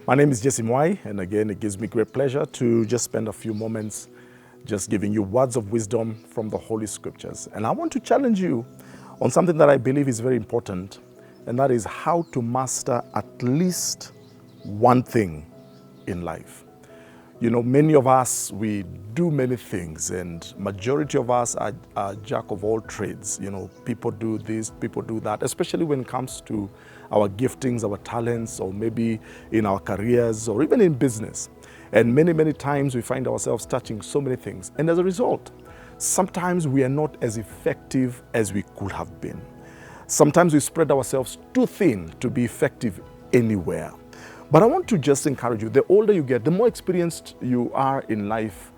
My name is Mwai, and again, it gives me great pleasure to just spend a few moments just giving you words of wisdom from the Holy Scriptures. And I want to challenge you on something that I believe is very important, and that is how to master at least one thing in life. You know, many of us, we do many things, and majority of us are jack of all trades. You know, people do this, people do that, especially when it comes to our giftings, our talents, or maybe in our careers, or even in business. And many, many times we find ourselves touching so many things. And as a result, sometimes we are not as effective as we could have been. Sometimes we spread ourselves too thin to be effective anywhere. But I want to just encourage you, the older you get, the more experienced you are in life,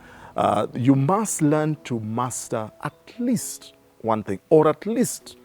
you must learn to master at least one thing, or at least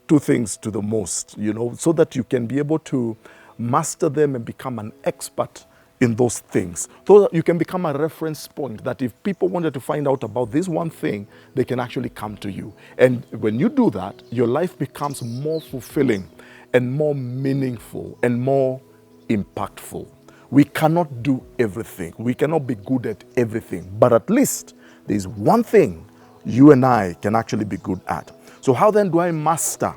two things to the most, you know, so that you can be able to master them and become an expert in those things. So that you can become a reference point that if people wanted to find out about this one thing, they can actually come to you. And when you do that, your life becomes more fulfilling and more meaningful and more impactful. We cannot do everything. We cannot be good at everything. But at least there's one thing you and I can actually be good at. So how then do I master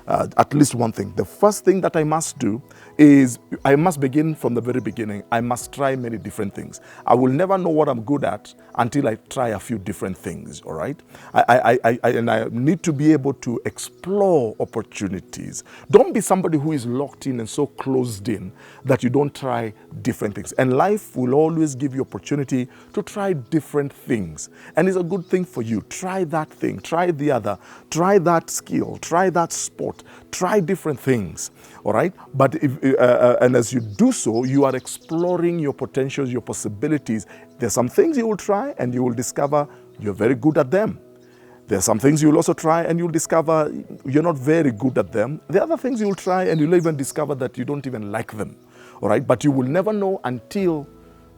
at least one thing? The first thing that I must do is I must begin from the very beginning. I must try many different things. I will never know what I'm good at until I try a few different things, all right? And I need to be able to explore opportunities. Don't be somebody who is locked in and so closed in that you don't try different things. And life will always give you opportunity to try different things. And it's a good thing for you. Try that thing, try the other, try that skill, try that sport, try different things, all right? But and as you do so, you are exploring your potentials, your possibilities. There's some things you will try and you will discover you're very good at them. There's some things you will also try and you'll discover you're not very good at them. The other things you will try and you'll even discover that you don't even like them, all right? But you will never know until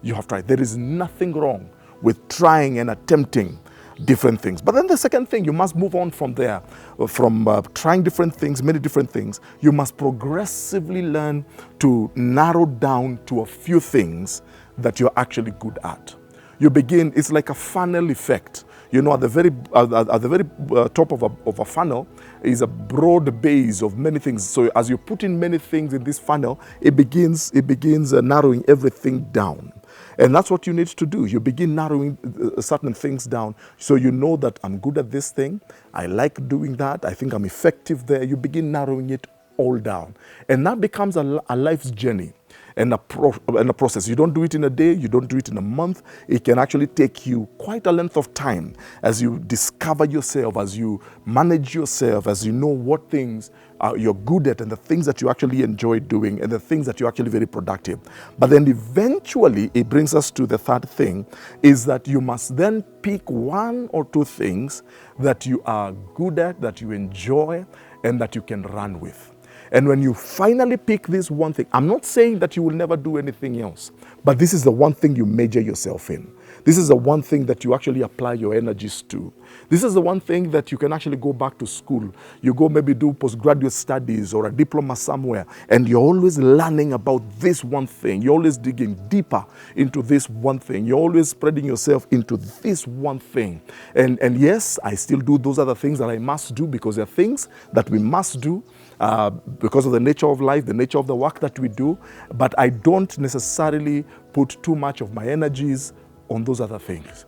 you have tried. There is nothing wrong with trying and attempting different things. But then the second thing, you must move on from there, from trying different things, many different things. You must progressively learn to narrow down to a few things that you're actually good at. You begin, it's like a funnel effect. You know, at the very top of a funnel is a broad base of many things. So as you put in many things in this funnel, it begins narrowing everything down. And that's what you need to do. You begin narrowing certain things down so you know that I'm good at this thing. I like doing that. I think I'm effective there. You begin narrowing it all down. And that becomes a life's journey and a process. You don't do it in a day. You don't do it in a month. It can actually take you quite a length of time as you discover yourself, as you manage yourself, as you know what things you're good at and the things that you actually enjoy doing and the things that you're actually very productive. But then eventually it brings us to the third thing, is that you must then pick one or two things that you are good at, that you enjoy, and that you can run with. And when you finally pick this one thing, I'm not saying that you will never do anything else, but this is the one thing you major yourself in. This is the one thing that you actually apply your energies to. This is the one thing that you can actually go back to school. You go maybe do postgraduate studies or a diploma somewhere, and you're always learning about this one thing. You're always digging deeper into this one thing. You're always spreading yourself into this one thing. And yes, I still do those other things that I must do because they're things that we must do because of the nature of life, the nature of the work that we do. But I don't necessarily put too much of my energies on those other things.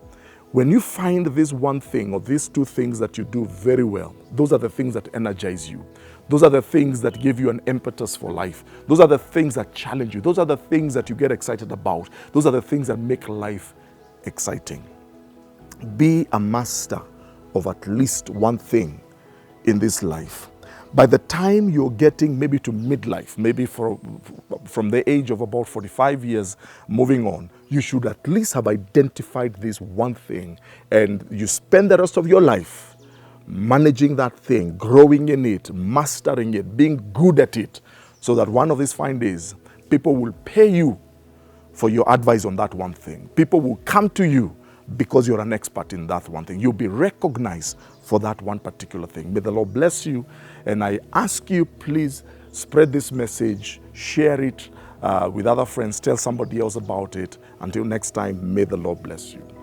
When you find this one thing or these two things that you do very well, those are the things that energize you. Those are the things that give you an impetus for life. Those are the things that challenge you. Those are the things that you get excited about. Those are the things that make life exciting. Be a master of at least one thing in this life. By the time you're getting maybe to midlife, maybe from the age of about 45 years moving on, you should at least have identified this one thing, and you spend the rest of your life managing that thing, growing in it, mastering it, being good at it, so that one of these fine days, people will pay you for your advice on that one thing. People will come to you because you're an expert in that one thing. You'll be recognized for that one particular thing. May the Lord bless you. And I ask you, please spread this message, share it, with other friends. Tell somebody else about it. Until next time, may the Lord bless you.